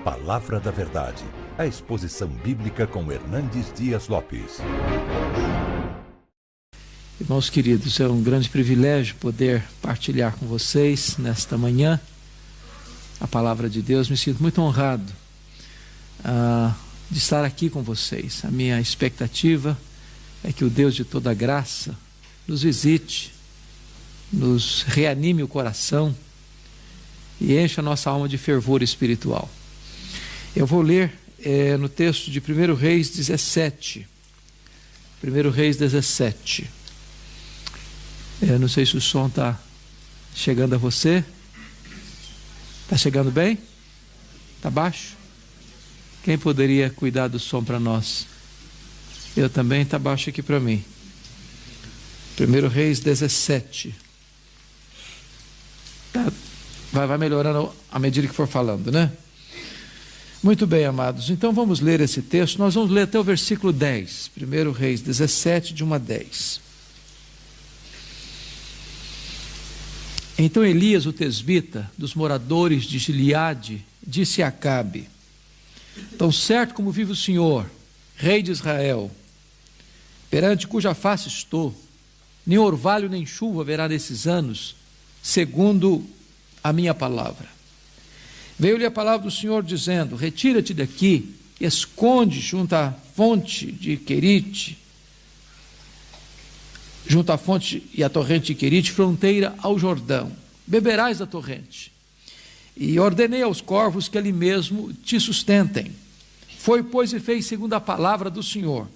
Palavra da Verdade, a exposição bíblica com Hernandes Dias Lopes. Irmãos queridos, é um grande privilégio poder partilhar com vocês nesta manhã a palavra de Deus. Me sinto muito honrado de estar aqui com vocês. A minha expectativa é que o Deus de toda graça nos visite, nos reanime o coração e encha a nossa alma de fervor espiritual. Eu vou ler no texto de 1 Reis 17. 1 Reis 17. Eu não sei se o som está chegando a você. Está chegando bem? Está baixo? Quem poderia cuidar do som para nós? Eu também, está baixo aqui para mim. 1 Reis 17. Vai melhorando à medida que for falando, né? Muito bem, amados. Então vamos ler esse texto. Nós vamos ler até o versículo 10. 1 Reis 17, de 1 a 10. Então Elias, o tesbita, dos moradores de Gileade, disse a Acabe: tão certo como vive o Senhor, rei de Israel, perante cuja face estou, nem orvalho nem chuva haverá nesses anos, segundo a minha palavra. Veio-lhe a palavra do Senhor dizendo: retira-te daqui, esconde junto à fonte de Querite, junto à fonte e à torrente de Querite, fronteira ao Jordão. Beberás da torrente. E ordenei aos corvos que ali mesmo te sustentem. Foi, pois, e fez segundo a palavra do Senhor.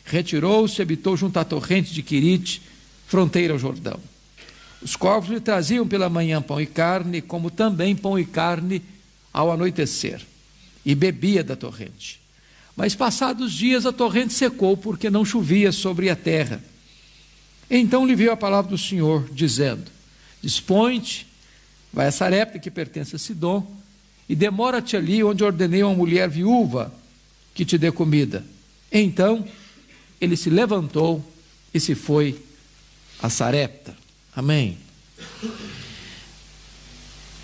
Retirou-se e habitou junto à torrente de Querite, fronteira ao Jordão. Os corvos lhe traziam pela manhã pão e carne, como também pão e carne ao anoitecer, e bebia da torrente. Mas passados dias a torrente secou, porque não chovia sobre a terra. Então lhe veio a palavra do Senhor, dizendo: dispõe-te, vai a Sarepta, que pertence a Sidom, e demora-te ali, onde ordenei a uma mulher viúva que te dê comida. Então ele se levantou e se foi a Sarepta. Amém.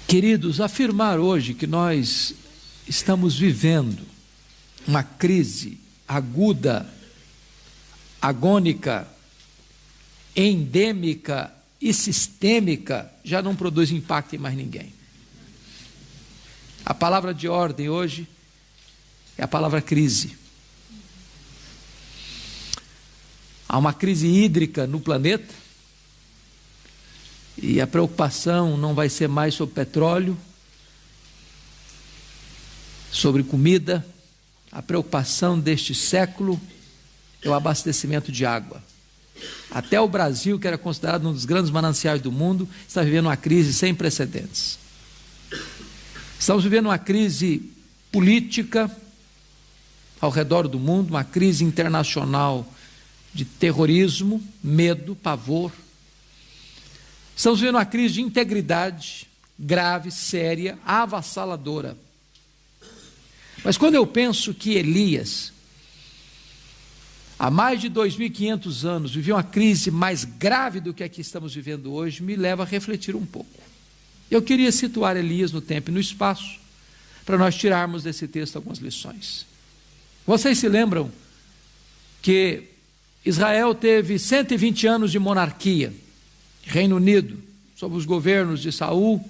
Queridos, afirmar hoje que nós estamos vivendo uma crise aguda, agônica, endêmica e sistêmica já não produz impacto em mais ninguém. A palavra de ordem hoje é a palavra crise. Há uma crise hídrica no planeta. E a preocupação não vai ser mais sobre petróleo, sobre comida. A preocupação deste século é o abastecimento de água. Até o Brasil, que era considerado um dos grandes mananciais do mundo, está vivendo uma crise sem precedentes. Estamos vivendo uma crise política ao redor do mundo, uma crise internacional de terrorismo, medo, pavor. Estamos vivendo uma crise de integridade grave, séria, avassaladora. Mas quando eu penso que Elias, há mais de 2.500 anos, viveu uma crise mais grave do que a que estamos vivendo hoje, me leva a refletir um pouco. Eu queria situar Elias no tempo e no espaço, para nós tirarmos desse texto algumas lições. Vocês se lembram que Israel teve 120 anos de monarquia, Reino Unido, sob os governos de Saul,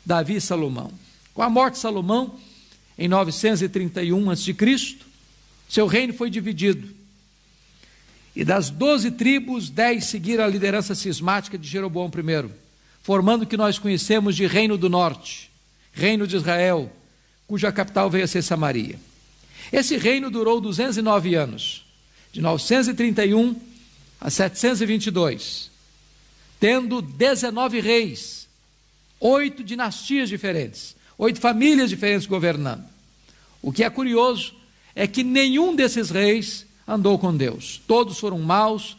Davi e Salomão. Com a morte de Salomão, em 931 a.C., seu reino foi dividido. E das 12 tribos, 10 seguiram a liderança cismática de Jeroboão I, formando o que nós conhecemos de Reino do Norte, Reino de Israel, cuja capital veio a ser Samaria. Esse reino durou 209 anos, de 931 a 722, tendo 19 reis, 8 dinastias diferentes, 8 famílias diferentes governando. O que é curioso é que nenhum desses reis andou com Deus. Todos foram maus,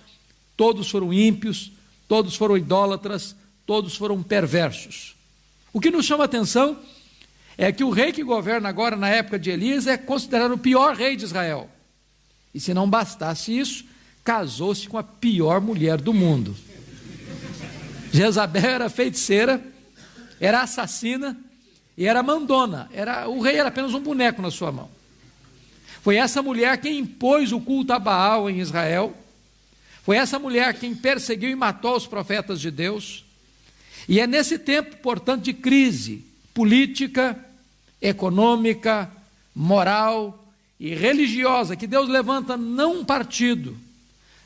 todos foram ímpios, todos foram idólatras, todos foram perversos. O que nos chama a atenção é que o rei que governa agora na época de Elias é considerado o pior rei de Israel. E se não bastasse isso, casou-se com a pior mulher do mundo. Jezabel era feiticeira, era assassina e era mandona, o rei era apenas um boneco na sua mão. Foi essa mulher quem impôs o culto a Baal em Israel, foi essa mulher quem perseguiu e matou os profetas de Deus, e é nesse tempo, portanto, de crise política, econômica, moral e religiosa, que Deus levanta não um partido,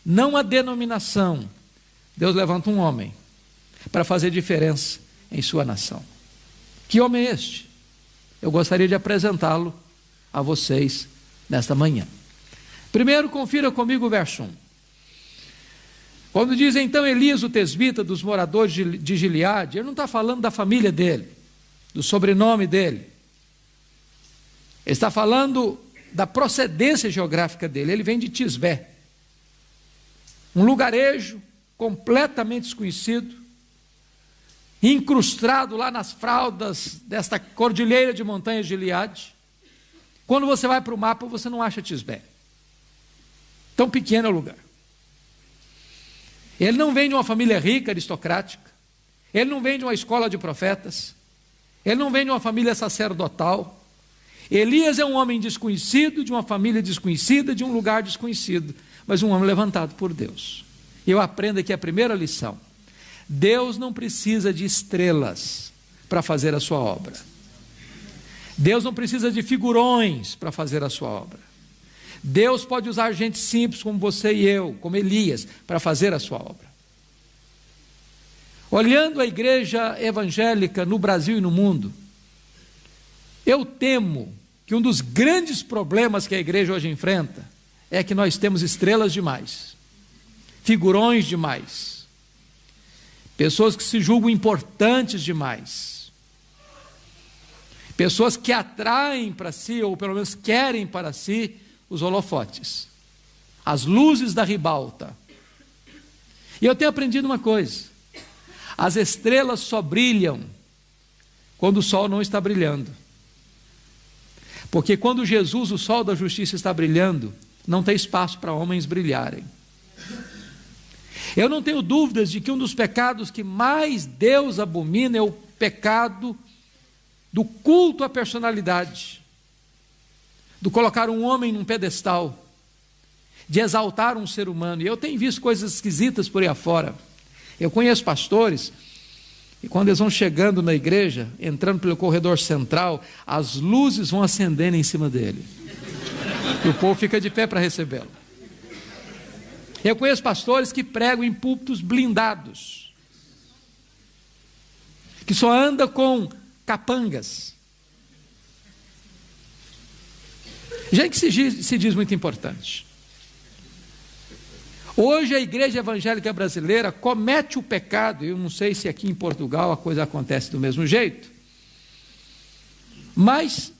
não uma denominação, Deus levanta um homem para fazer diferença em sua nação. Que homem é este? Eu gostaria de apresentá-lo a vocês nesta manhã. Primeiro, confira comigo o verso 1. Quando diz então Elias, o tesbita, dos moradores de Gileade, ele não está falando da família dele, do sobrenome dele. Ele está falando da procedência geográfica dele. Ele vem de Tisbé, um lugarejo completamente desconhecido, incrustado lá nas fraldas desta cordilheira de montanhas de Gileade. Quando você vai para o mapa, você não acha Tisbé. Tão pequeno é o lugar. Ele não vem de uma família rica, aristocrática. Ele não vem de uma escola de profetas. Ele não vem de uma família sacerdotal. Elias é um homem desconhecido, de uma família desconhecida, de um lugar desconhecido, mas um homem levantado por Deus. Eu aprendo aqui a primeira lição. Deus não precisa de estrelas para fazer a sua obra. Deus não precisa de figurões para fazer a sua obra. Deus pode usar gente simples como você e eu, como Elias, para fazer a sua obra. Olhando a igreja evangélica no Brasil e no mundo, eu temo que um dos grandes problemas que a igreja hoje enfrenta é que nós temos estrelas demais, figurões demais, pessoas que se julgam importantes demais, pessoas que atraem para si, ou pelo menos querem para si, os holofotes, as luzes da ribalta. E eu tenho aprendido uma coisa: as estrelas só brilham quando o sol não está brilhando. Porque quando Jesus, o sol da justiça, está brilhando, não tem espaço para homens brilharem. Eu não tenho dúvidas de que um dos pecados que mais Deus abomina é o pecado do culto à personalidade, do colocar um homem num pedestal, de exaltar um ser humano. E eu tenho visto coisas esquisitas por aí afora. Eu conheço pastores, e quando eles vão chegando na igreja, entrando pelo corredor central, as luzes vão acendendo em cima dele, e o povo fica de pé para recebê-lo. Eu conheço pastores que pregam em púlpitos blindados, que só andam com capangas, gente que se diz muito importante. Hoje a igreja evangélica brasileira comete o pecado, eu não sei se aqui em Portugal a coisa acontece do mesmo jeito, mas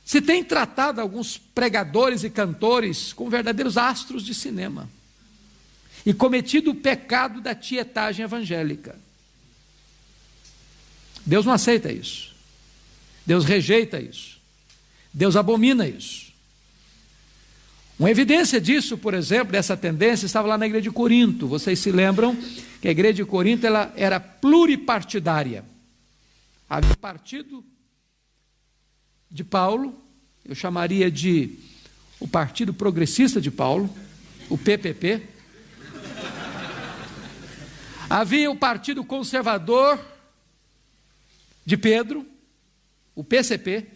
se tem tratado alguns pregadores e cantores como verdadeiros astros de cinema, e cometido o pecado da tietagem evangélica. Deus não aceita isso, Deus rejeita isso, Deus abomina isso. Uma evidência disso, por exemplo, dessa tendência, estava lá na igreja de Corinto. Vocês se lembram que a igreja de Corinto ela era pluripartidária. Havia o partido de Paulo, eu chamaria de o Partido Progressista de Paulo, o PPP. Havia o Partido Conservador de Pedro, o PCP.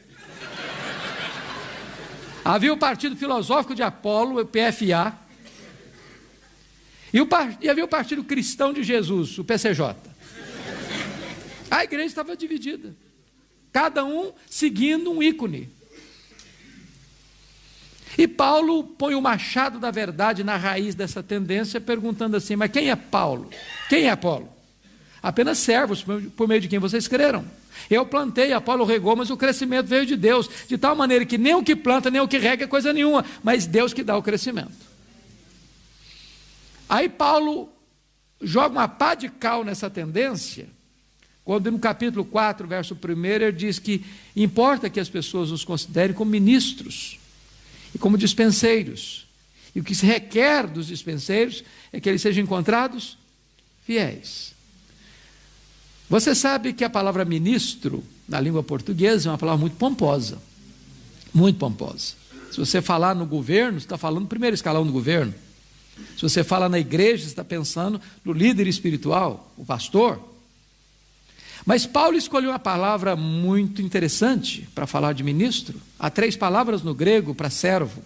Havia o Partido Filosófico de Apolo, o PFA, e havia o Partido Cristão de Jesus, o PCJ. A igreja estava dividida, cada um seguindo um ícone. E Paulo põe o machado da verdade na raiz dessa tendência, perguntando assim: mas quem é Paulo? Quem é Apolo? Apenas servos por meio de quem vocês creram. Eu plantei, Apolo regou, mas o crescimento veio de Deus, de tal maneira que nem o que planta, nem o que rega é coisa nenhuma, mas Deus que dá o crescimento. Aí Paulo joga uma pá de cal nessa tendência, quando no capítulo 4, verso 1, ele diz que importa que as pessoas os considerem como ministros e como dispenseiros, e o que se requer dos dispenseiros é que eles sejam encontrados fiéis. Você sabe que a palavra ministro na língua portuguesa, é uma palavra muito pomposa. Muito pomposa. Se você falar no governo, você está falando no primeiro escalão do governo. Se você fala na igreja, você está pensando no líder espiritual, o pastor. Mas Paulo escolheu uma palavra muito interessante para falar de ministro. Há 3 palavras no grego para servo.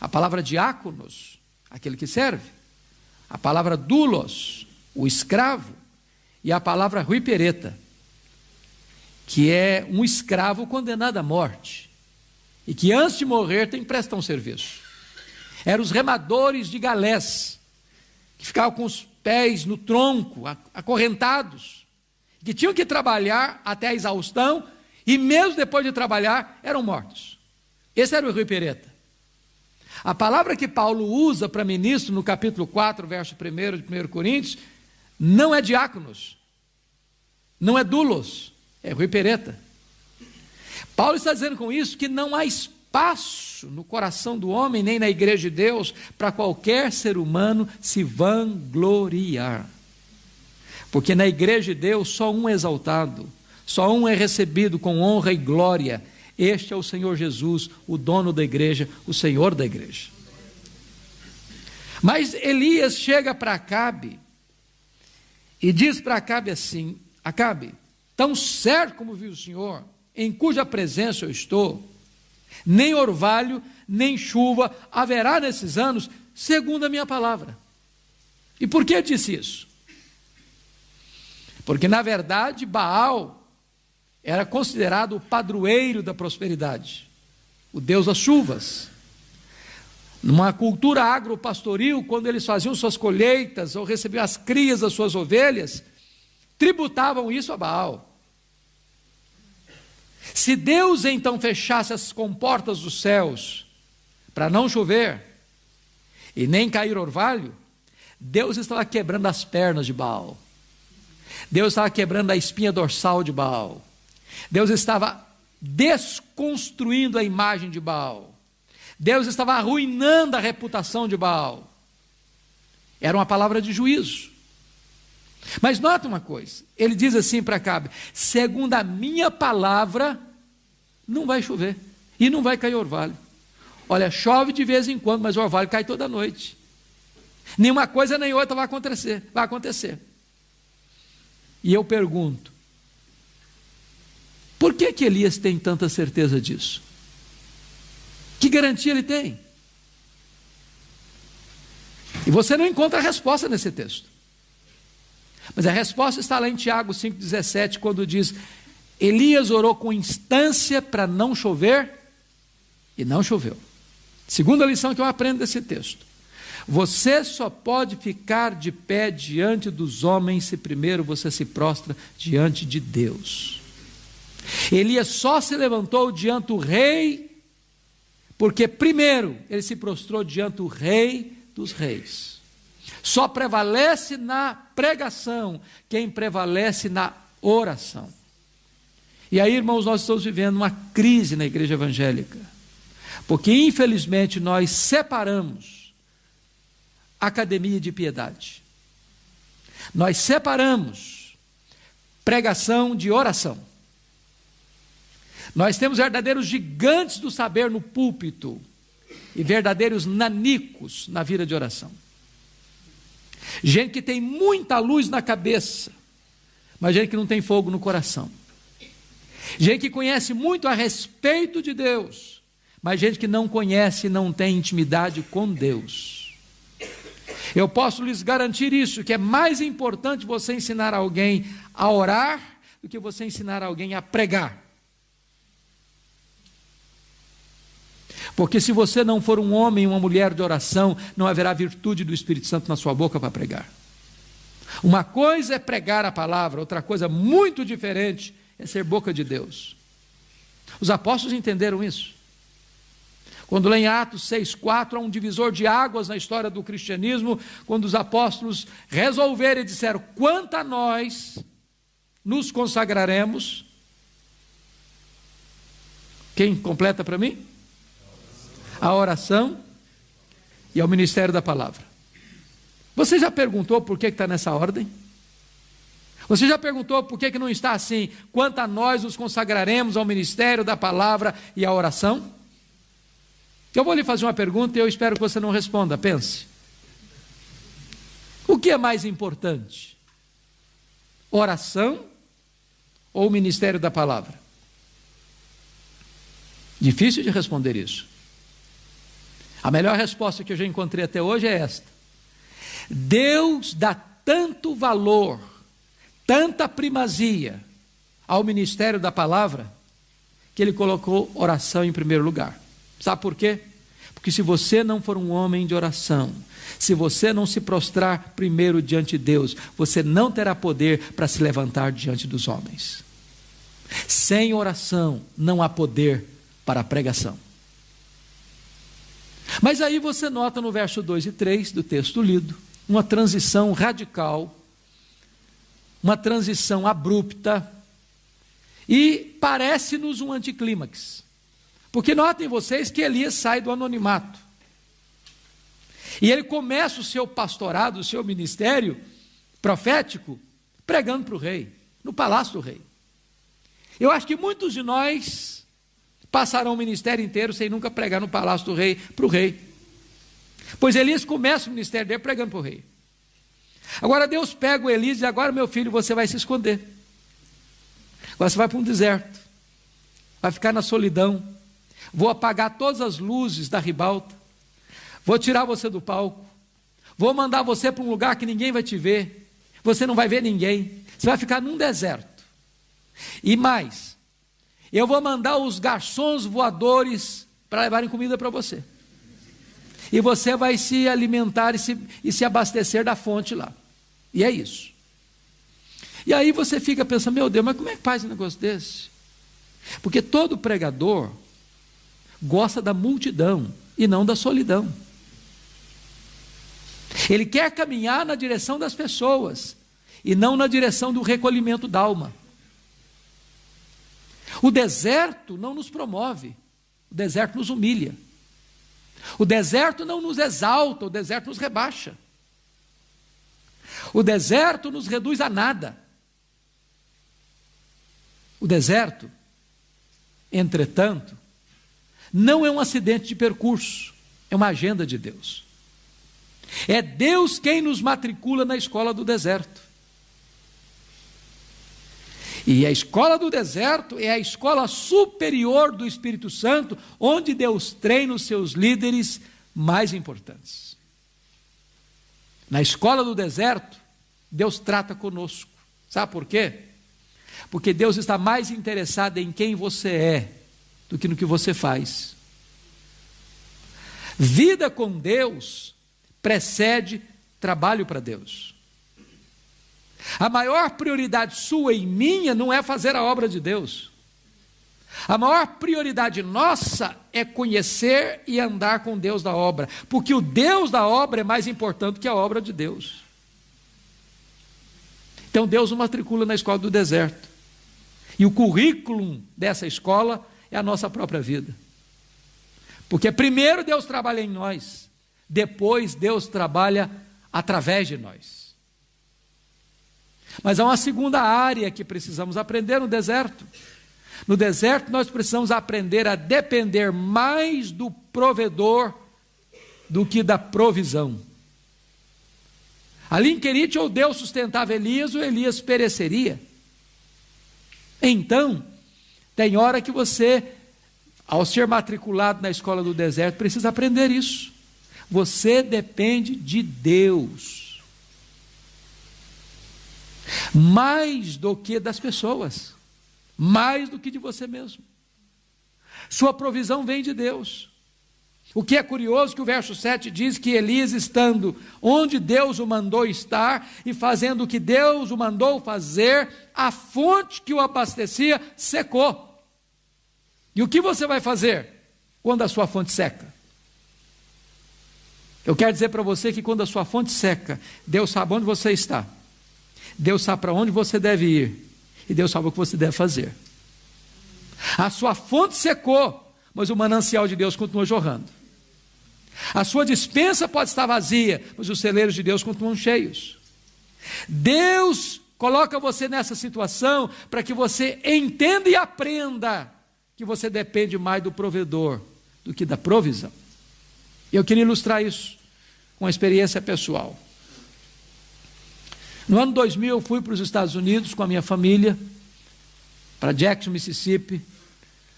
A palavra diáconos, aquele que serve. A palavra doulos, o escravo. E a palavra huipereta, que é um escravo condenado à morte. E que antes de morrer tem que prestar um serviço. Eram os remadores de galés, que ficavam com os pés no tronco, acorrentados, que tinham que trabalhar até a exaustão, e mesmo depois de trabalhar, eram mortos. Esse era o huipereta. A palavra que Paulo usa para ministro, no capítulo 4, verso 1 de 1 Coríntios, não é diáconos, não é doulos, é huipereta. Paulo está dizendo com isso que não há espaço no coração do homem, nem na igreja de Deus, para qualquer ser humano se vangloriar. Porque na igreja de Deus só um é exaltado, só um é recebido com honra e glória. Este é o Senhor Jesus, o dono da igreja, o Senhor da igreja. Mas Elias chega para Acabe e diz para Acabe assim: Acabe, tão certo como viu o Senhor, em cuja presença eu estou, nem orvalho, nem chuva haverá nesses anos, segundo a minha palavra. E por que disse isso? Porque, na verdade, Baal era considerado o padroeiro da prosperidade, o deus das chuvas. Numa cultura agropastoril, quando eles faziam suas colheitas ou recebiam as crias das suas ovelhas, tributavam isso a Baal. Se Deus então fechasse as comportas dos céus para não chover e nem cair orvalho, Deus estava quebrando as pernas de Baal. Deus estava quebrando a espinha dorsal de Baal. Deus estava desconstruindo a imagem de Baal. Deus estava arruinando a reputação de Baal. Era uma palavra de juízo. Mas nota uma coisa, ele diz assim para Acabe: segundo a minha palavra, não vai chover e não vai cair orvalho. Olha, chove de vez em quando, mas o orvalho cai toda noite. Nenhuma coisa nem outra vai acontecer. E eu pergunto, por que Elias tem tanta certeza disso? Que garantia ele tem? E você não encontra a resposta nesse texto. Mas a resposta está lá em Tiago 5,17, quando diz: Elias orou com instância para não chover, e não choveu. Segunda lição que eu aprendo desse texto: você só pode ficar de pé diante dos homens se primeiro você se prostra diante de Deus. Elias só se levantou diante do rei, porque primeiro ele se prostrou diante do rei dos reis. Só prevalece na pregação quem prevalece na oração. E aí, irmãos, nós estamos vivendo uma crise na igreja evangélica, porque infelizmente nós separamos academia de piedade. Nós separamos pregação de oração. Nós temos verdadeiros gigantes do saber no púlpito e verdadeiros nanicos na vida de oração. Gente que tem muita luz na cabeça, mas gente que não tem fogo no coração. Gente que conhece muito a respeito de Deus, mas gente que não conhece e não tem intimidade com Deus. Eu posso lhes garantir isso, que é mais importante você ensinar alguém a orar do que você ensinar alguém a pregar. Porque se você não for um homem e uma mulher de oração, não haverá virtude do Espírito Santo na sua boca para pregar. Uma coisa é pregar a palavra, outra coisa muito diferente é ser boca de Deus. Os apóstolos entenderam isso. Quando lê em Atos 6,4, há um divisor de águas na história do cristianismo, quando os apóstolos resolveram e disseram: quanto a nós nos consagraremos. Quem completa para mim? A oração e ao ministério da palavra. Você já perguntou por que está nessa ordem? Você já perguntou por que não está assim? Quanto a nós nos consagraremos ao ministério da palavra e à oração? Eu vou lhe fazer uma pergunta e eu espero que você não responda, pense. O que é mais importante? Oração ou o ministério da palavra? Difícil de responder isso. A melhor resposta que eu já encontrei até hoje é esta: Deus dá tanto valor, tanta primazia ao ministério da palavra, que Ele colocou oração em primeiro lugar. Sabe por quê? Porque se você não for um homem de oração, se você não se prostrar primeiro diante de Deus, você não terá poder para se levantar diante dos homens. Sem oração não há poder para a pregação. Mas aí você nota no verso 2 e 3 do texto lido, uma transição radical, uma transição abrupta, e parece-nos um anticlímax. Porque notem vocês que Elias sai do anonimato, e ele começa o seu pastorado, o seu ministério profético, pregando para o rei, no palácio do rei. Eu acho que muitos de nós passarão o ministério inteiro sem nunca pregar no palácio do rei, para o rei. Pois Elias começa o ministério dele pregando para o rei. Agora Deus pega o Elias e diz: agora, meu filho, você vai se esconder. Agora você vai para um deserto, vai ficar na solidão, vou apagar todas as luzes da ribalta, vou tirar você do palco, vou mandar você para um lugar que ninguém vai te ver, você não vai ver ninguém, você vai ficar num deserto. E mais, eu vou mandar os garçons voadores para levarem comida para você. E você vai se alimentar e se abastecer da fonte lá. E é isso. E aí você fica pensando: meu Deus, mas como é que faz um negócio desse? Porque todo pregador gosta da multidão e não da solidão. Ele quer caminhar na direção das pessoas e não na direção do recolhimento da alma. O deserto não nos promove, o deserto nos humilha. O deserto não nos exalta, o deserto nos rebaixa. O deserto nos reduz a nada. O deserto, entretanto, não é um acidente de percurso, é uma agenda de Deus. É Deus quem nos matricula na escola do deserto. E a escola do deserto é a escola superior do Espírito Santo, onde Deus treina os seus líderes mais importantes. Na escola do deserto, Deus trata conosco. Sabe por quê? Porque Deus está mais interessado em quem você é do que no que você faz. Vida com Deus precede trabalho para Deus. A maior prioridade sua e minha não é fazer a obra de Deus. A maior prioridade nossa é conhecer e andar com Deus da obra, porque o Deus da obra é mais importante que a obra de Deus. Então Deus nos matricula na escola do deserto, e o currículo dessa escola é a nossa própria vida, porque primeiro Deus trabalha em nós, depois Deus trabalha através de nós. Mas há uma segunda área que precisamos aprender no deserto. No deserto nós precisamos aprender a depender mais do provedor do que da provisão. Ali em Querite, ou Deus sustentava Elias, ou Elias pereceria. Então, tem hora que você, ao ser matriculado na escola do deserto, precisa aprender isso. Você depende de Deus. Mais do que das pessoas, mais do que de você mesmo. Sua provisão vem de Deus. O que é curioso que o verso 7 diz que Elias, estando onde Deus o mandou estar e fazendo o que Deus o mandou fazer, a fonte que o abastecia secou. E o que você vai fazer quando a sua fonte seca? Eu quero dizer para você que quando a sua fonte seca, Deus sabe onde você está, Deus sabe para onde você deve ir, e Deus sabe o que você deve fazer. A sua fonte secou, mas o manancial de Deus continua jorrando. A sua despensa pode estar vazia, mas os celeiros de Deus continuam cheios. Deus coloca você nessa situação para que você entenda e aprenda que você depende mais do provedor do que da provisão. Eu queria ilustrar isso com uma experiência pessoal. No ano 2000 eu fui para os Estados Unidos com a minha família, para Jackson, Mississippi,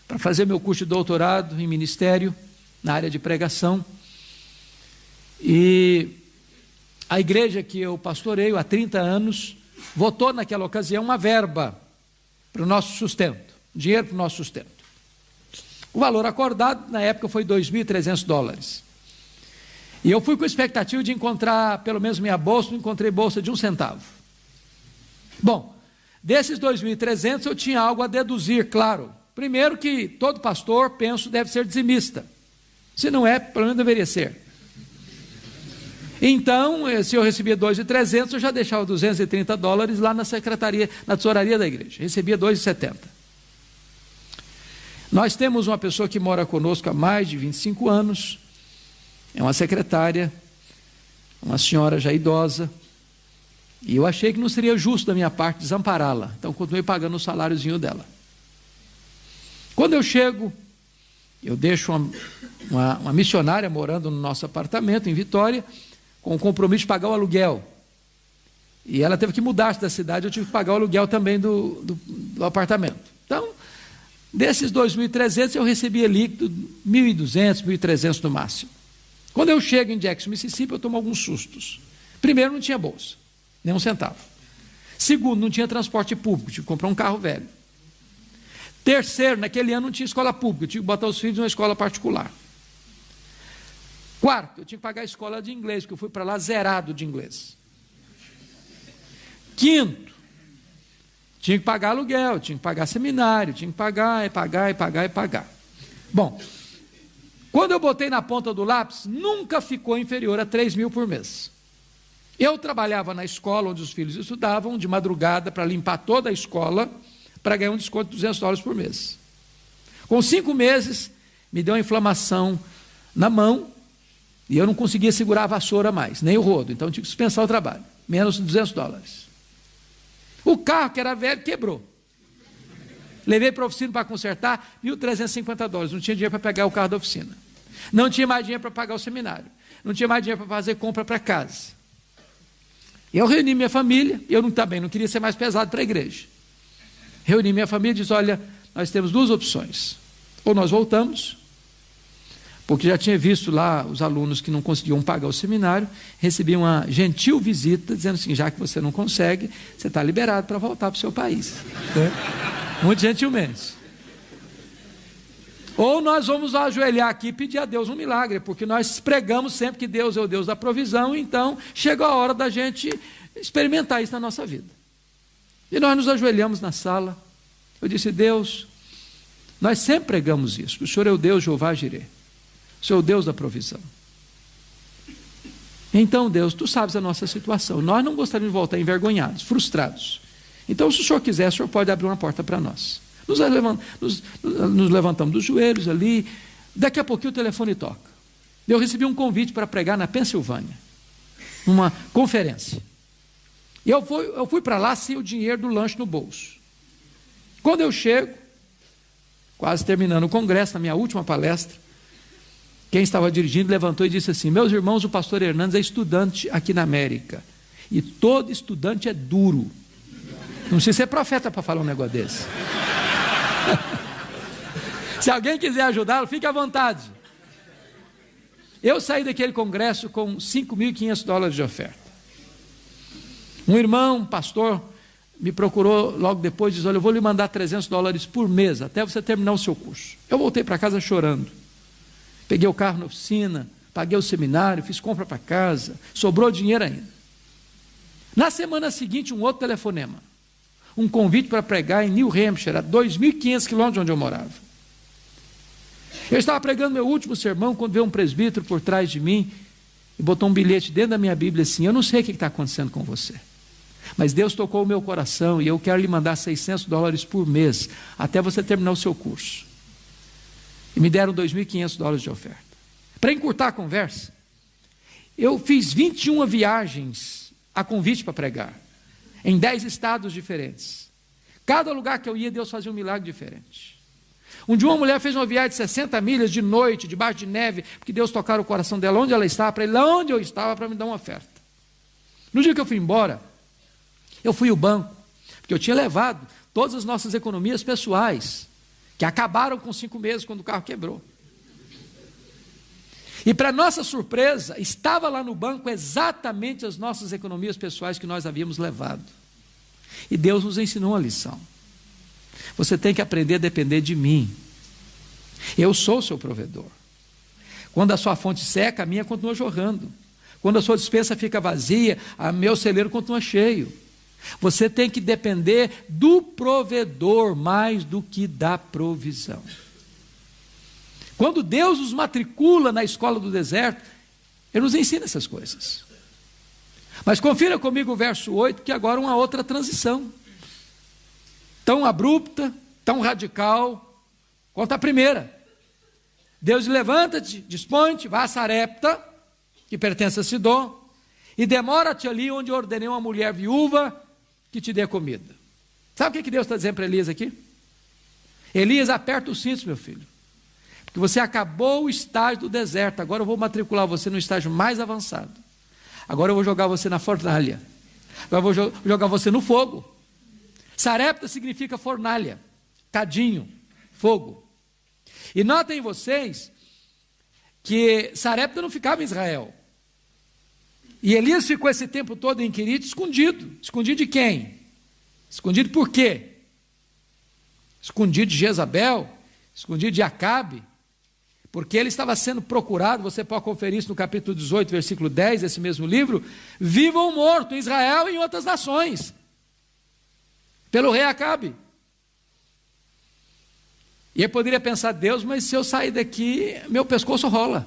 para fazer meu curso de doutorado em ministério, na área de pregação. E a igreja que eu pastoreio há 30 anos, votou naquela ocasião uma verba para o nosso sustento, dinheiro para o nosso sustento. O valor acordado na época foi $2.300. E eu fui com a expectativa de encontrar pelo menos minha bolsa, não encontrei bolsa de 1 centavo. Bom, desses 2.300 eu tinha algo a deduzir, claro. Primeiro que todo pastor, penso, deve ser dizimista. Se não é, pelo menos deveria ser. Então, se eu recebia 2.300, eu já deixava $230 lá na secretaria, na tesouraria da igreja. Recebia 2,70. Nós temos uma pessoa que mora conosco há mais de 25 anos, é uma secretária, uma senhora já idosa, e eu achei que não seria justo da minha parte desampará-la, então continuei pagando o saláriozinho dela. Quando eu chego, eu deixo uma missionária morando no nosso apartamento em Vitória, com o compromisso de pagar o aluguel, e ela teve que mudar-se da cidade, eu tive que pagar o aluguel também do apartamento. Então, desses 2.300 eu recebia líquido 1.200, 1.300 no máximo. Quando eu chego em Jackson, Mississippi, eu tomo alguns sustos. Primeiro, não tinha bolsa, nem 1 centavo. Segundo, não tinha transporte público, tive que comprar um carro velho. Terceiro, naquele ano não tinha escola pública, tive que botar os filhos numa escola particular. Quarto, eu tinha que pagar a escola de inglês, porque eu fui para lá zerado de inglês. Quinto, tinha que pagar aluguel, tinha que pagar seminário, tinha que pagar. Bom, quando eu botei na ponta do lápis, nunca ficou inferior a 3.000 por mês. Eu trabalhava na escola onde os filhos estudavam, de madrugada, para limpar toda a escola, para ganhar um desconto de $200 por mês. Com 5 meses, me deu uma inflamação na mão, e eu não conseguia segurar a vassoura mais, nem o rodo, então eu tive que dispensar o trabalho, menos $200. O carro, que era velho, quebrou. Levei para a oficina para consertar, $1.350, não tinha dinheiro para pegar o carro da oficina. Não tinha mais dinheiro para pagar o seminário, não tinha mais dinheiro para fazer compra para casa. Eu reuni minha família, eu não queria ser mais pesado para a igreja. Reuni minha família e disse, olha, nós temos 2 opções. Ou nós voltamos, porque já tinha visto lá os alunos que não conseguiam pagar o seminário, recebi uma gentil visita, dizendo assim, já que você não consegue, você está liberado para voltar para o seu país. Muito gentilmente. Ou nós vamos ajoelhar aqui e pedir a Deus um milagre, porque nós pregamos sempre que Deus é o Deus da provisão, então chegou a hora da gente experimentar isso na nossa vida. E nós nos ajoelhamos na sala, eu disse, Deus, nós sempre pregamos isso, o Senhor é o Deus Jeová Jireh, o Senhor é o Deus da provisão. Então, Deus, Tu sabes a nossa situação, nós não gostaríamos de voltar envergonhados, frustrados. Então, se o Senhor quiser, o Senhor pode abrir uma porta para nós. Nos levantamos dos joelhos ali, daqui a pouquinho o telefone toca. Eu recebi um convite para pregar na Pensilvânia, numa conferência. E eu fui para lá sem o dinheiro do lanche no bolso. Quando eu chego, quase terminando o congresso, na minha última palestra, quem estava dirigindo levantou e disse assim, meus irmãos, o pastor Hernandes é estudante aqui na América, e todo estudante é duro. Não precisa ser profeta para falar um negócio desse. Se alguém quiser ajudá-lo, fique à vontade. Eu saí daquele congresso com $5.500 de oferta. Um irmão, um pastor, me procurou logo depois e disse, olha, eu vou lhe mandar $300 por mês, até você terminar o seu curso. Eu voltei para casa chorando. Peguei o carro na oficina, paguei o seminário, fiz compra para casa, sobrou dinheiro ainda. Na semana seguinte, um outro telefonema. Um convite para pregar em New Hampshire, a 2.500 quilômetros de onde eu morava. Eu estava pregando meu último sermão, quando veio um presbítero por trás de mim e botou um bilhete dentro da minha Bíblia assim, eu não sei o que está acontecendo com você, mas Deus tocou o meu coração e eu quero lhe mandar $600 por mês, até você terminar o seu curso. E me deram $2.500 de oferta. Para encurtar a conversa, eu fiz 21 viagens a convite para pregar. em 10 estados diferentes. Cada lugar que eu ia, Deus fazia um milagre diferente. Um dia uma mulher fez uma viagem de 60 milhas de noite, debaixo de neve, porque Deus tocara o coração dela onde ela estava, para ir lá onde eu estava, para me dar uma oferta. No dia que eu fui embora, eu fui ao banco, porque eu tinha levado todas as nossas economias pessoais, que acabaram com 5 meses quando o carro quebrou. E para nossa surpresa, estava lá no banco exatamente as nossas economias pessoais que nós havíamos levado. E Deus nos ensinou uma lição. Você tem que aprender a depender de mim. Eu sou o seu provedor. Quando a sua fonte seca, a minha continua jorrando. Quando a sua despensa fica vazia, o meu celeiro continua cheio. Você tem que depender do provedor mais do que da provisão. Quando Deus nos matricula na escola do deserto, Ele nos ensina essas coisas. Mas confira comigo o verso 8, que agora é uma outra transição. Tão abrupta, tão radical, quanto a primeira. Deus levanta-te, dispõe-te, vá a Sarepta, que pertence a Sidom, e demora-te ali onde eu ordenei uma mulher viúva que te dê comida. Sabe o que Deus está dizendo para Elias aqui? Elias, aperta os cintos, meu filho. Porque você acabou o estágio do deserto, agora eu vou matricular você no estágio mais avançado. Agora eu vou jogar você na fornalha. Agora eu vou jogar você no fogo. Sarepta significa fornalha, cadinho, fogo. E notem vocês que Sarepta não ficava em Israel. E Elias ficou esse tempo todo em Querite escondido. Escondido de quem? Escondido por quê? Escondido de Jezabel, escondido de Acabe, porque ele estava sendo procurado, você pode conferir isso no capítulo 18, versículo 10, desse mesmo livro, vivo ou morto, em Israel e em outras nações, pelo rei Acabe. E ele poderia pensar, Deus, mas se eu sair daqui, meu pescoço rola.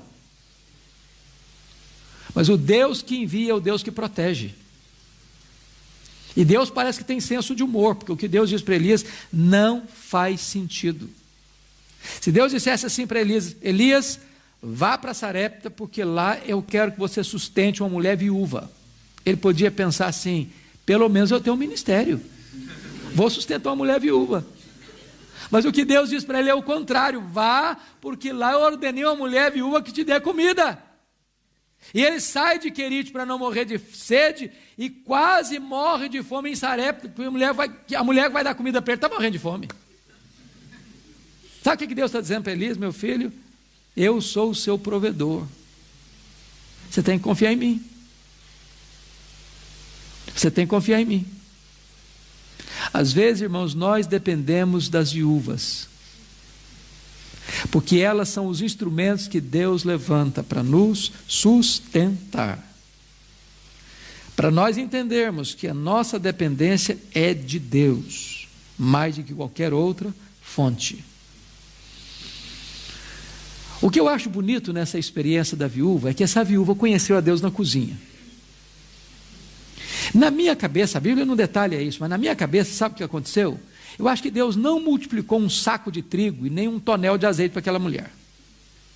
Mas o Deus que envia é o Deus que protege. E Deus parece que tem senso de humor, porque o que Deus diz para Elias não faz sentido. Se Deus dissesse assim para Elias, Elias, vá para Sarepta, porque lá eu quero que você sustente uma mulher viúva. Ele podia pensar assim, pelo menos eu tenho um ministério, vou sustentar uma mulher viúva. Mas o que Deus diz para ele é o contrário, vá, porque lá eu ordenei uma mulher viúva que te dê comida. E ele sai de Querite para não morrer de sede e quase morre de fome em Sarepta, porque a mulher que vai dar comida para ele está morrendo de fome. Sabe o que Deus está dizendo para Elias, meu filho? Eu sou o seu provedor. Você tem que confiar em mim. Você tem que confiar em mim. Às vezes, irmãos, nós dependemos das viúvas, porque elas são os instrumentos que Deus levanta para nos sustentar. Para nós entendermos que a nossa dependência é de Deus, mais do que qualquer outra fonte. O que eu acho bonito nessa experiência da viúva é que essa viúva conheceu a Deus na cozinha. Na minha cabeça, a Bíblia não detalha isso, mas na minha cabeça, sabe o que aconteceu? Eu acho que Deus não multiplicou um saco de trigo e nem um tonel de azeite para aquela mulher.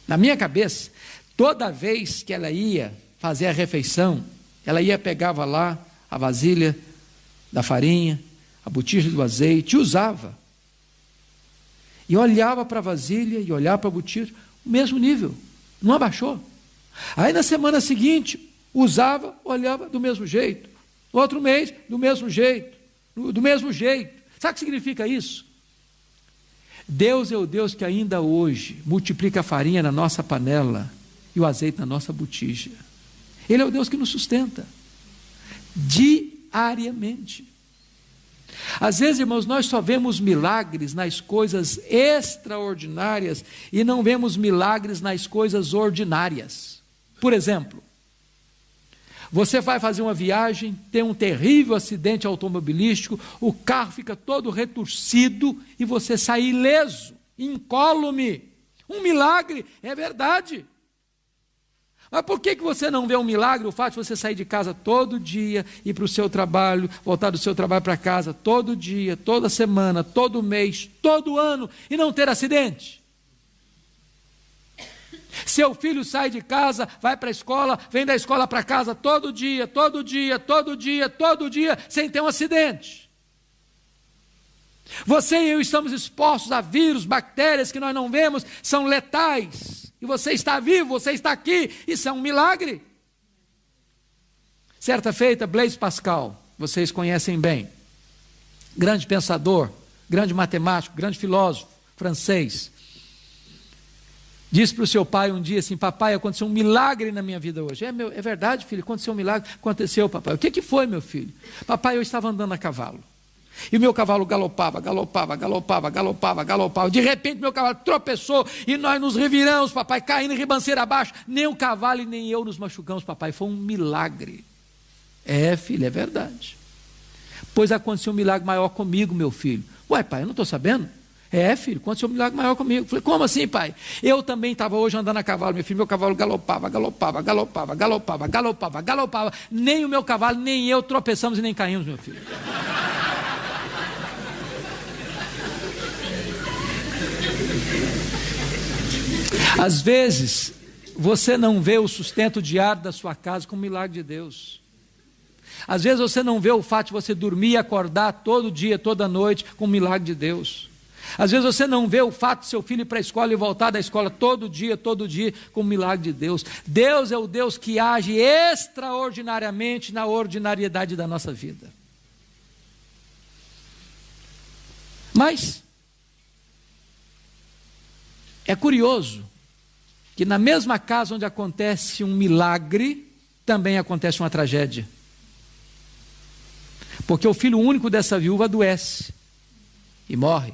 Na minha cabeça, toda vez que ela ia fazer a refeição, ela pegava lá a vasilha da farinha, a botija do azeite, e usava. E olhava para a vasilha e olhava para a botija, o mesmo nível, não abaixou. Aí na semana seguinte, usava, olhava do mesmo jeito. No outro mês, do mesmo jeito. Do mesmo jeito. Sabe o que significa isso? Deus é o Deus que ainda hoje multiplica a farinha na nossa panela e o azeite na nossa botija. Ele é o Deus que nos sustenta diariamente. Às vezes, irmãos, nós só vemos milagres nas coisas extraordinárias e não vemos milagres nas coisas ordinárias. Por exemplo, você vai fazer uma viagem, tem um terrível acidente automobilístico, o carro fica todo retorcido e você sai ileso, incólume. Um milagre, é verdade. Mas por que você não vê um milagre, o fato de você sair de casa todo dia, ir para o seu trabalho, voltar do seu trabalho para casa todo dia, toda semana, todo mês, todo ano, e não ter acidente? Seu filho sai de casa, vai para a escola, vem da escola para casa todo dia, sem ter um acidente. Você e eu estamos expostos a vírus, bactérias que nós não vemos, são letais. E você está vivo, você está aqui, isso é um milagre. Certa feita, Blaise Pascal, vocês conhecem bem, grande pensador, grande matemático, grande filósofo francês, disse para o seu pai um dia assim: papai, aconteceu um milagre na minha vida hoje. É verdade, filho, aconteceu um milagre. Aconteceu, papai. O que foi, meu filho? Papai, eu estava andando a cavalo. E o meu cavalo galopava. De repente, meu cavalo tropeçou e nós nos reviramos, papai, caindo ribanceira abaixo. Nem o cavalo e nem eu nos machucamos, papai. Foi um milagre. Filho, é verdade. Pois aconteceu um milagre maior comigo, meu filho. Ué, pai, eu não estou sabendo? Filho, aconteceu um milagre maior comigo. Falei, como assim, pai? Eu também estava hoje andando a cavalo, meu filho, meu cavalo galopava. Nem o meu cavalo, nem eu tropeçamos e nem caímos, meu filho. Às vezes, você não vê o sustento diário da sua casa como um milagre de Deus. Às vezes você não vê o fato de você dormir e acordar todo dia, toda noite, como um milagre de Deus. Às vezes você não vê o fato de seu filho ir para a escola e voltar da escola todo dia, como um milagre de Deus. Deus é o Deus que age extraordinariamente na ordinariedade da nossa vida. Mas é curioso que na mesma casa onde acontece um milagre, também acontece uma tragédia. Porque o filho único dessa viúva adoece e morre.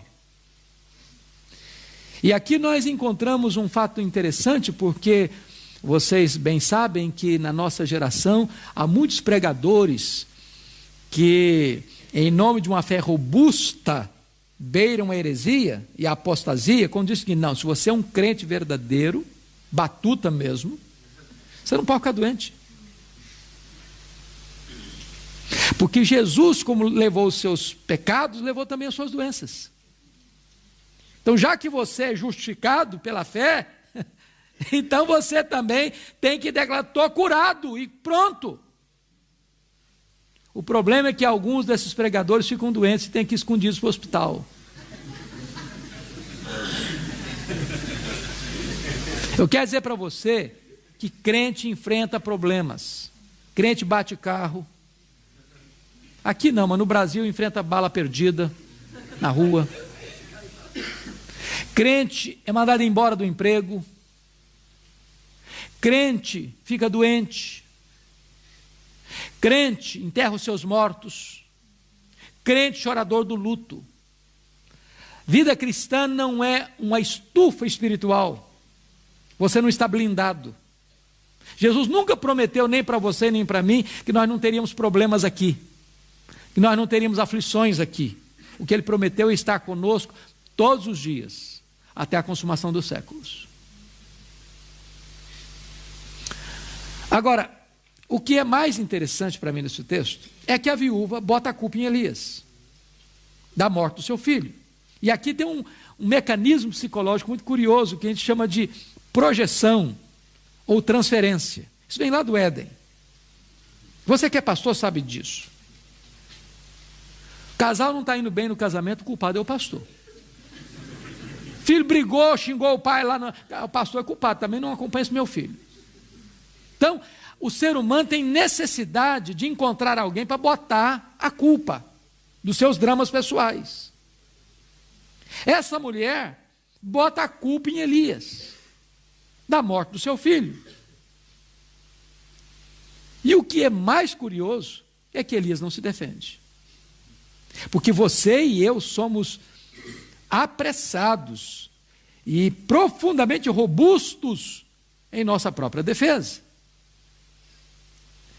E aqui nós encontramos um fato interessante, porque vocês bem sabem que na nossa geração há muitos pregadores que, em nome de uma fé robusta, beiram a heresia e a apostasia, quando diz que não, se você é um crente verdadeiro, batuta mesmo, você não pode ficar doente. Porque Jesus, como levou os seus pecados, levou também as suas doenças. Então, já que você é justificado pela fé, então você também tem que declarar: estou curado e pronto. O problema é que alguns desses pregadores ficam doentes e têm que ir escondidos para o hospital. Eu quero dizer para você que crente enfrenta problemas. Crente bate carro. Aqui não, mas no Brasil enfrenta bala perdida na rua. Crente é mandado embora do emprego. Crente fica doente. Crente enterra os seus mortos. Crente chorador do luto. Vida cristã não é uma estufa espiritual. Você não está blindado. Jesus nunca prometeu, nem para você nem para mim, que nós não teríamos problemas aqui, que nós não teríamos aflições aqui. O que Ele prometeu é estar conosco todos os dias, até a consumação dos séculos. Agora, o que é mais interessante para mim nesse texto é que a viúva bota a culpa em Elias, da morte do seu filho. E aqui tem um mecanismo psicológico muito curioso, que a gente chama de projeção ou transferência. Isso vem lá do Éden. Você que é pastor sabe disso. O casal não está indo bem no casamento, o culpado é o pastor. Filho brigou, xingou o pai lá, o pastor é culpado, também não acompanha esse meu filho. Então, o ser humano tem necessidade de encontrar alguém para botar a culpa dos seus dramas pessoais. Essa mulher bota a culpa em Elias, da morte do seu filho. E o que é mais curioso é que Elias não se defende. Porque você e eu somos apressados e profundamente robustos em nossa própria defesa.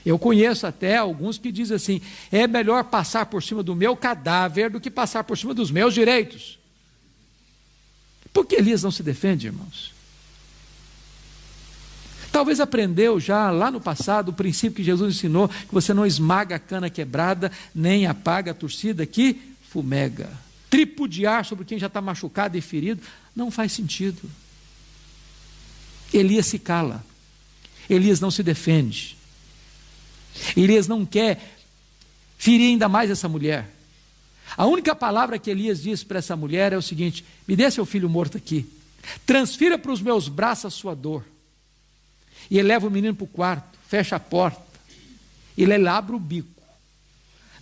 Eu conheço até alguns que dizem assim: é melhor passar por cima do meu cadáver do que passar por cima dos meus direitos. Por que Elias não se defende, irmãos? Talvez aprendeu já lá no passado o princípio que Jesus ensinou, que você não esmaga a cana quebrada, nem apaga a torcida que fumega. Tripudiar sobre quem já está machucado e ferido não faz sentido. Elias se cala. Elias não se defende. Elias não quer ferir ainda mais essa mulher. A única palavra que Elias diz para essa mulher é o seguinte: me dê seu filho morto aqui, transfira para os meus braços a sua dor. E ele leva o menino para o quarto, fecha a porta, e ele abre o bico.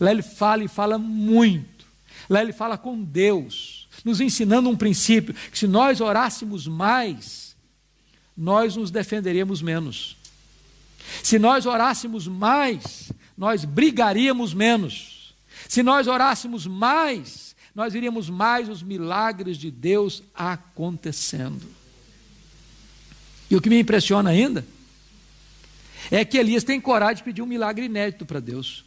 Lá ele fala e fala muito. Lá ele fala com Deus, nos ensinando um princípio, que se nós orássemos mais, nós nos defenderíamos menos. Se nós orássemos mais, nós brigaríamos menos. Se nós orássemos mais, nós veríamos mais os milagres de Deus acontecendo. E o que me impressiona ainda é que Elias tem coragem de pedir um milagre inédito para Deus,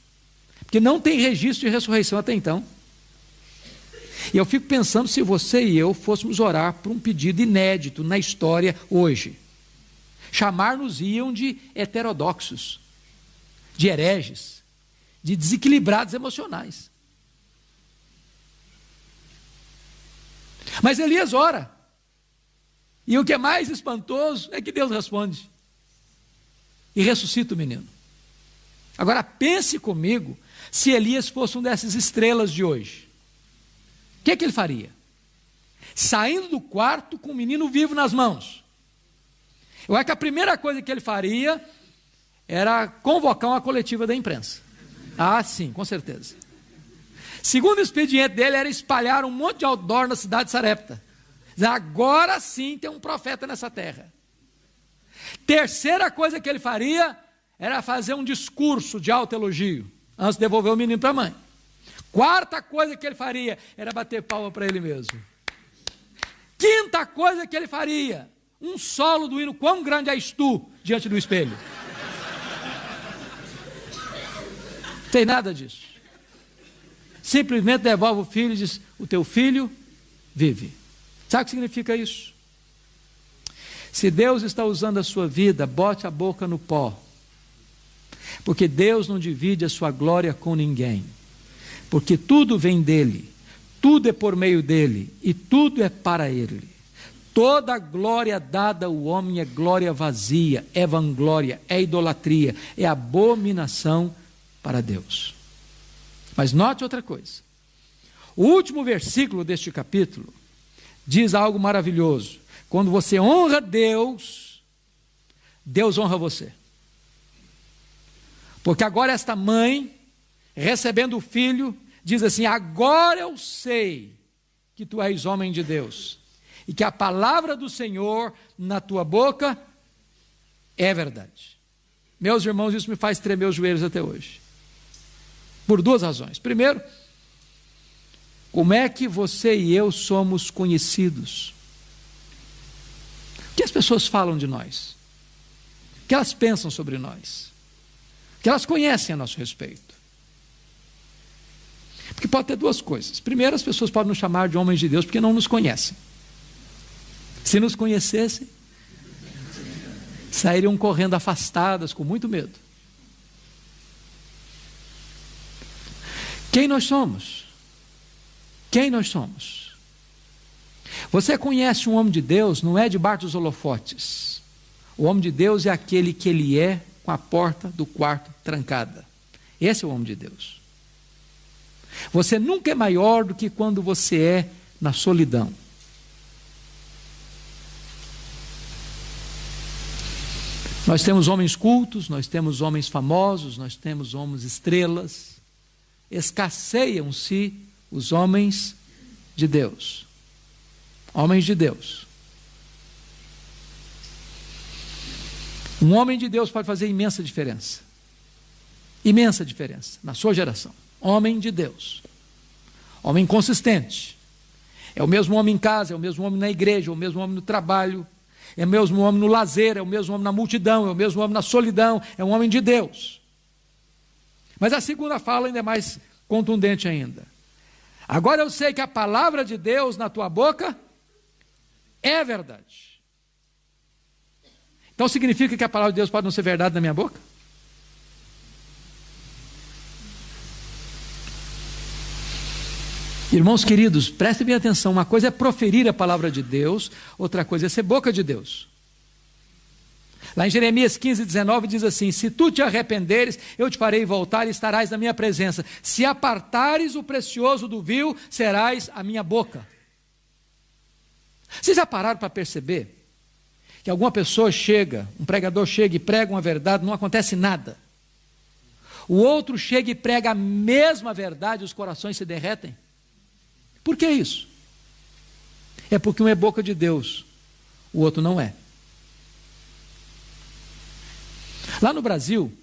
porque não tem registro de ressurreição até então. E eu fico pensando se você e eu fôssemos orar por um pedido inédito na história hoje. Chamar-nos-iam de heterodoxos, de hereges, de desequilibrados emocionais. Mas Elias ora. E o que é mais espantoso é que Deus responde. E ressuscita o menino. Agora pense comigo, se Elias fosse um dessas estrelas de hoje. O que é que ele faria? Saindo do quarto com o menino vivo nas mãos. Eu acho que a primeira coisa que ele faria era convocar uma coletiva da imprensa. Ah, sim, com certeza. Segundo o expediente dele era espalhar um monte de outdoor na cidade de Sarepta. Agora sim tem um profeta nessa terra. Terceira coisa que ele faria era fazer um discurso de alto elogio antes de devolver o menino para a mãe. Quarta coisa que ele faria era bater palma para ele mesmo. Quinta coisa que ele faria, um solo do hino Quão Grande És Tu diante do espelho. Não tem nada disso. Simplesmente devolve o filho e diz: o teu filho vive. Sabe o que significa isso? Se Deus está usando a sua vida, bote a boca no pó. Porque Deus não divide a sua glória com ninguém. Porque tudo vem dele, tudo é por meio dele e tudo é para ele. Toda glória dada ao homem é glória vazia, é vanglória, é idolatria, é abominação para Deus. Mas note outra coisa. O último versículo deste capítulo diz algo maravilhoso. Quando você honra Deus, Deus honra você. Porque agora esta mãe, recebendo o filho, diz assim: agora eu sei que tu és homem de Deus, e que a palavra do Senhor na tua boca é verdade. Meus irmãos, isso me faz tremer os joelhos até hoje. Por duas razões. Primeiro, como é que você e eu somos conhecidos? O que as pessoas falam de nós? O que elas pensam sobre nós? O que elas conhecem a nosso respeito? Porque pode ter duas coisas. Primeiro, as pessoas podem nos chamar de homens de Deus porque não nos conhecem. Se nos conhecessem, sairiam correndo afastadas, com muito medo. Quem nós somos? Quem nós somos? Você conhece um homem de Deus, não é debaixo dos holofotes. O homem de Deus é aquele que ele é com a porta do quarto trancada. Esse é o homem de Deus. Você nunca é maior do que quando você é na solidão. Nós temos homens cultos, nós temos homens famosos, nós temos homens estrelas. Escasseiam-se os homens de Deus. Homens de Deus. Um homem de Deus pode fazer imensa diferença. Imensa diferença na sua geração. Homem de Deus. Homem consistente. É o mesmo homem em casa, é o mesmo homem na igreja, é o mesmo homem no trabalho, é o mesmo homem no lazer, é o mesmo homem na multidão, é o mesmo homem na solidão, é um homem de Deus. Mas a segunda fala ainda é mais contundente ainda. Agora eu sei que a palavra de Deus na tua boca é verdade. Então significa que a palavra de Deus pode não ser verdade na minha boca? Irmãos queridos, prestem bem atenção. Uma coisa é proferir a palavra de Deus, outra coisa é ser boca de Deus. Lá em Jeremias 15, 19 diz assim: se tu te arrependeres, eu te farei voltar e estarás na minha presença. Se apartares o precioso do vil, serás a minha boca. Vocês já pararam para perceber que alguma pessoa chega, um pregador chega e prega uma verdade, não acontece nada. O outro chega e prega a mesma verdade e os corações se derretem? Por que isso? É porque um é boca de Deus, o outro não é. Lá no Brasil,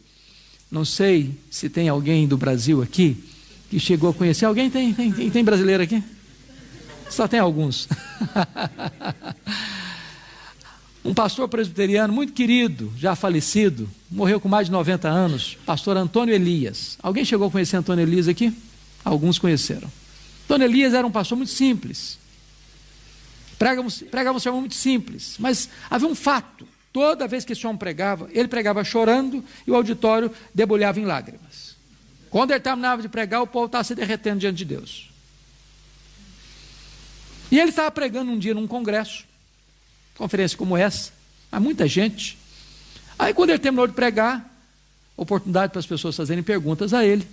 não sei se tem alguém do Brasil aqui que chegou a conhecer. Alguém tem brasileiro aqui? Só tem alguns. Um pastor presbiteriano muito querido, já falecido, morreu com mais de 90 anos, pastor Antônio Elias. Alguém chegou a conhecer Antônio Elias aqui? Alguns conheceram. Antônio Elias era um pastor muito simples. Pregava um sermão muito simples, mas havia um fato. Toda vez que esse homem pregava, ele pregava chorando e o auditório debulhava em lágrimas. Quando ele terminava de pregar, o povo estava se derretendo diante de Deus. E ele estava pregando um dia num congresso, conferência como essa, há muita gente. Aí quando ele terminou de pregar, oportunidade para as pessoas fazerem perguntas a ele.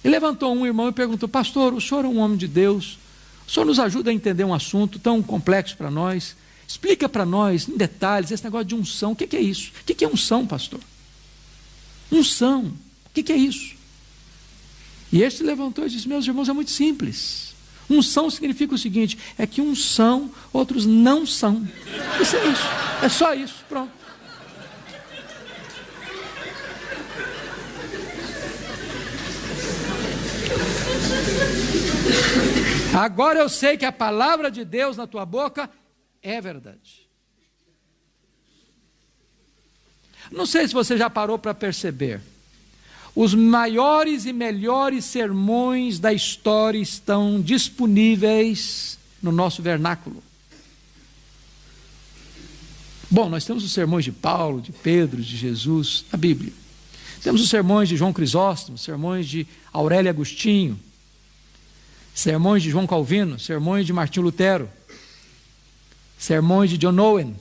Ele levantou um irmão e perguntou: pastor, o senhor é um homem de Deus, o senhor nos ajuda a entender um assunto tão complexo para nós, explica para nós em detalhes esse negócio de unção. O que é isso? O que é unção, pastor? Unção, o que é isso? E este se levantou e disse: meus irmãos, é muito simples. Unção significa o seguinte: é que uns são, outros não são. Isso é isso, é só isso, pronto. Agora eu sei que a palavra de Deus na tua boca é verdade. Não sei se você já parou para perceber. Os maiores e melhores sermões da história estão disponíveis no nosso vernáculo. Bom, nós temos os sermões de Paulo, de Pedro, de Jesus, a Bíblia. Temos os sermões de João Crisóstomo, sermões de Aurélio Agostinho, sermões de João Calvino, sermões de Martinho Lutero, sermões de John Owen,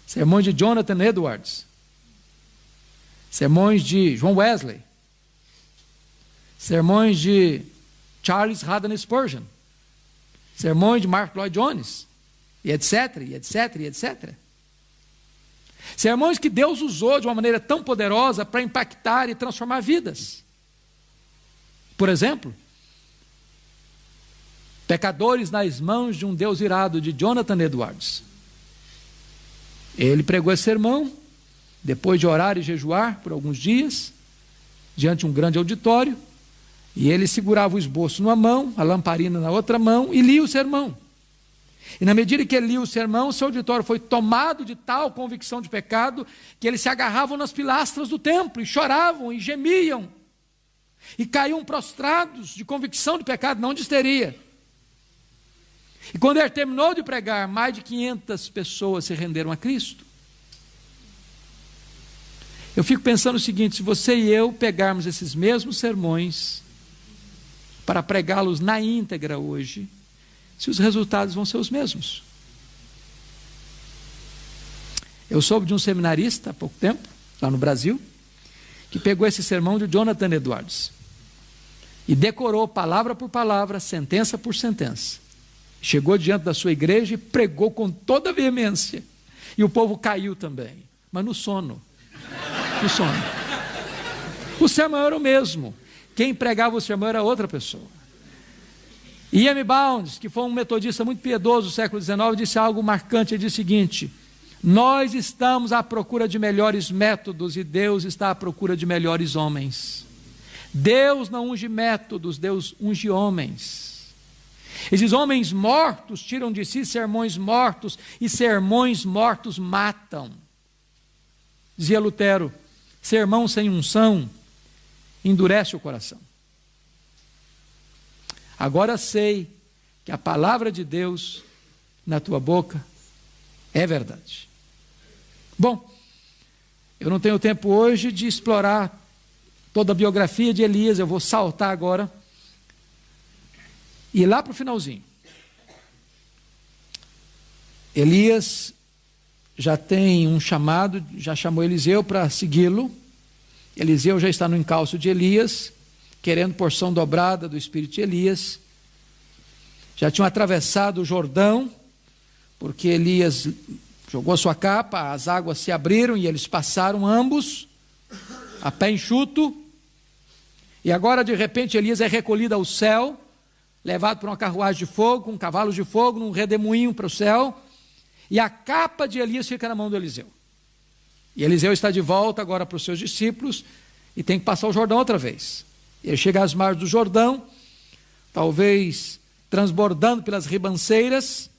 sermões de Jonathan Edwards, sermões de João Wesley, sermões de Charles Haddon Spurgeon, sermões de Mark Lloyd Jones, e etc, e etc, e etc. Sermões que Deus usou de uma maneira tão poderosa para impactar e transformar vidas. Por exemplo, Pecadores nas Mãos de um Deus Irado, de Jonathan Edwards. Ele pregou esse sermão, depois de orar e jejuar por alguns dias, diante de um grande auditório, e ele segurava o esboço numa mão, a lamparina na outra mão, e lia o sermão. E na medida que ele lia o sermão, o seu auditório foi tomado de tal convicção de pecado, que eles se agarravam nas pilastras do templo, e choravam, e gemiam, e caíam prostrados de convicção de pecado, não de histeria. E quando ele terminou de pregar, mais de 500 pessoas se renderam a Cristo. Eu fico pensando o seguinte: se você e eu pegarmos esses mesmos sermões para pregá-los na íntegra hoje, se os resultados vão ser os mesmos. Eu soube de um seminarista há pouco tempo, lá no Brasil, que pegou esse sermão de Jonathan Edwards e decorou palavra por palavra, sentença por sentença. Chegou diante da sua igreja e pregou com toda a veemência. E o povo caiu também, mas no sono. No sono. O sermão era o mesmo. Quem pregava o sermão era outra pessoa. E.M. Bounds, que foi um metodista muito piedoso do século XIX, disse algo marcante. Ele disse o seguinte: nós estamos à procura de melhores métodos e Deus está à procura de melhores homens. Deus não unge métodos, Deus unge homens. Esses homens mortos tiram de si sermões mortos, e sermões mortos matam. Dizia Lutero: sermão sem unção endurece o coração. Agora sei que a palavra de Deus na tua boca é verdade. Bom, eu não tenho tempo hoje de explorar toda a biografia de Elias, eu vou saltar agora e lá para o finalzinho. Elias já tem um chamado, já chamou Eliseu para segui-lo. Eliseu já está no encalço de Elias, querendo porção dobrada do espírito de Elias. Já tinham atravessado o Jordão, porque Elias jogou a sua capa, as águas se abriram e eles passaram ambos, a pé enxuto. E agora, de repente, Elias é recolhido ao céu, levado por uma carruagem de fogo, com cavalos de fogo, num redemoinho para o céu, e a capa de Elias fica na mão do Eliseu. E Eliseu está de volta agora para os seus discípulos, e tem que passar o Jordão outra vez. Ele chega às margens do Jordão, talvez transbordando pelas ribanceiras,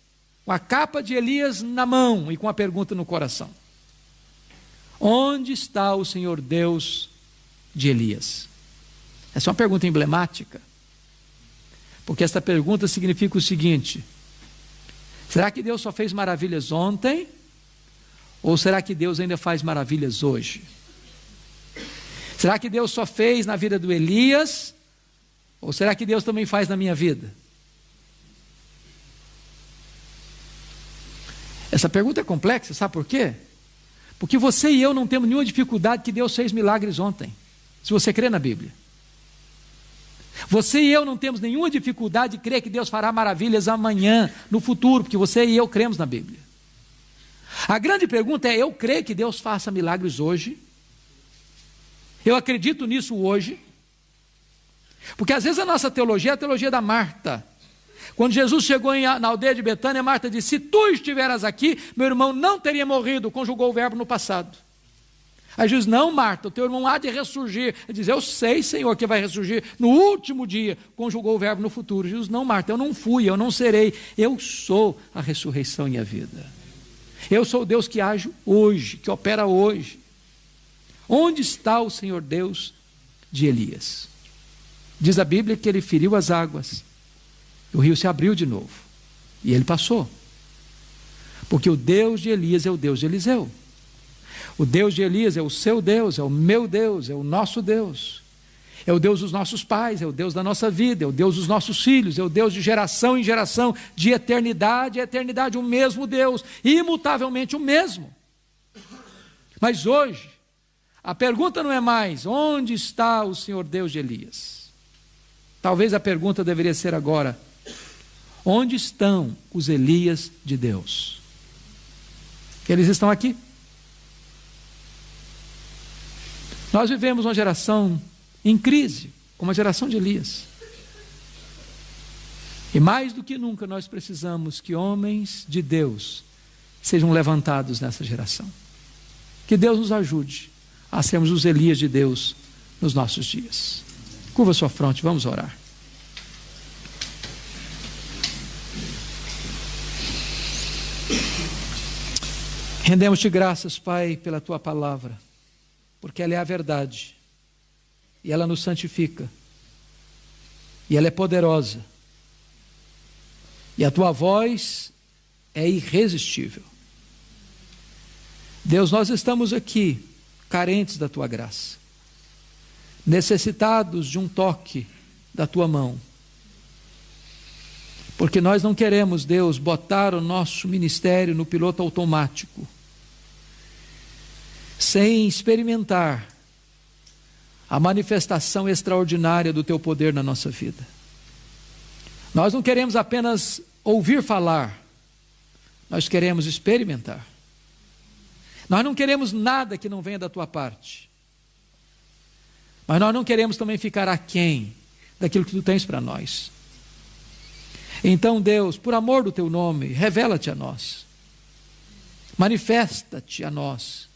com a capa de Elias na mão e com a pergunta no coração: onde está o Senhor Deus de Elias? Essa é uma pergunta emblemática, porque esta pergunta significa o seguinte: será que Deus só fez maravilhas ontem? Ou será que Deus ainda faz maravilhas hoje? Será que Deus só fez na vida do Elias? Ou será que Deus também faz na minha vida? Essa pergunta é complexa, sabe por quê? Porque você e eu não temos nenhuma dificuldade que Deus fez milagres ontem, se você crê na Bíblia. Você e eu não temos nenhuma dificuldade de crer que Deus fará maravilhas amanhã, no futuro, porque você e eu cremos na Bíblia. A grande pergunta é: eu creio que Deus faça milagres hoje? Eu acredito nisso hoje? Porque às vezes a nossa teologia é a teologia da Marta. Quando Jesus chegou na aldeia de Betânia, Marta disse: se tu estiveras aqui, meu irmão não teria morrido. Conjugou o verbo no passado. Aí Jesus: não, Marta, o teu irmão há de ressurgir. Ele diz: eu sei, Senhor, que vai ressurgir no último dia. Conjugou o verbo no futuro. Jesus: não, Marta, eu não fui, eu não serei. Eu sou a ressurreição e a vida. Eu sou o Deus que age hoje, que opera hoje. Onde está o Senhor Deus de Elias? Diz a Bíblia que ele feriu as águas, o rio se abriu de novo e ele passou. Porque o Deus de Elias é o Deus de Eliseu. O Deus de Elias é o seu Deus, é o meu Deus, é o nosso Deus. É o Deus dos nossos pais, é o Deus da nossa vida, é o Deus dos nossos filhos, é o Deus de geração em geração, de eternidade a eternidade, o mesmo Deus, imutavelmente o mesmo. Mas hoje, a pergunta não é mais: onde está o Senhor Deus de Elias? Talvez a pergunta deveria ser agora: onde estão os Elias de Deus? Eles estão aqui. Nós vivemos uma geração em crise, como a geração de Elias. E mais do que nunca nós precisamos que homens de Deus sejam levantados nessa geração. Que Deus nos ajude a sermos os Elias de Deus nos nossos dias. Curva sua fronte, vamos orar. Rendemos-te graças, Pai, pela tua palavra, porque ela é a verdade, e ela nos santifica, e ela é poderosa, e a tua voz é irresistível. Deus, nós estamos aqui carentes da tua graça, necessitados de um toque da tua mão, porque nós não queremos, Deus, botar o nosso ministério no piloto automático, sem experimentar a manifestação extraordinária do teu poder na nossa vida. Nós não queremos apenas ouvir falar, nós queremos experimentar. Nós não queremos nada que não venha da tua parte, mas nós não queremos também ficar aquém daquilo que tu tens para nós. Então, Deus, por amor do teu nome, revela-te a nós, manifesta-te a nós.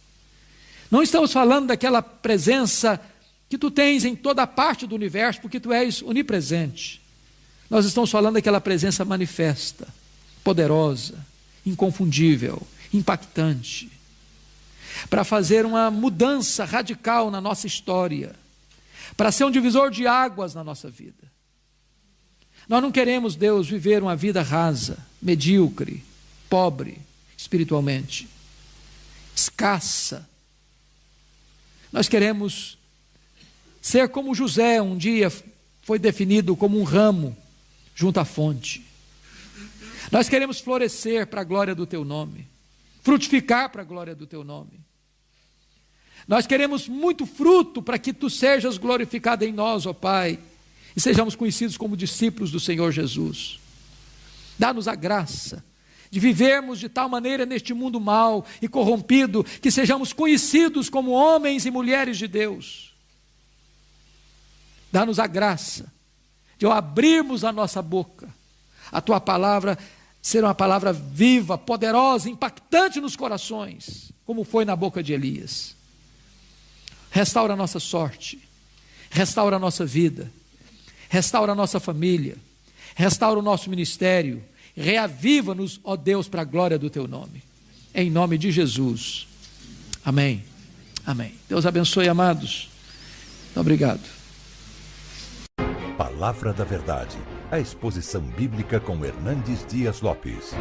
Não estamos falando daquela presença que tu tens em toda parte do universo, porque tu és onipresente. Nós estamos falando daquela presença manifesta, poderosa, inconfundível, impactante, para fazer uma mudança radical na nossa história, para ser um divisor de águas na nossa vida. Nós não queremos, Deus, viver uma vida rasa, medíocre, pobre espiritualmente, escassa. Nós queremos ser como José um dia foi definido como um ramo junto à fonte. Nós queremos florescer para a glória do teu nome. frutificar para a glória do teu nome. Nós queremos muito fruto para que tu sejas glorificado em nós, ó Pai, e sejamos conhecidos como discípulos do Senhor Jesus. Dá-nos a graça de vivermos de tal maneira neste mundo mau e corrompido, que sejamos conhecidos como homens e mulheres de Deus. Dá-nos a graça de, ao abrirmos a nossa boca, a tua palavra ser uma palavra viva, poderosa, impactante nos corações, como foi na boca de Elias. Restaura a nossa sorte, restaura a nossa vida, restaura a nossa família, restaura o nosso ministério, reaviva-nos, ó Deus, para a glória do teu nome. Em nome de Jesus. Amém. Amém. Deus abençoe, amados. Muito obrigado. Palavra da Verdade. A exposição bíblica com Hernandes Dias Lopes.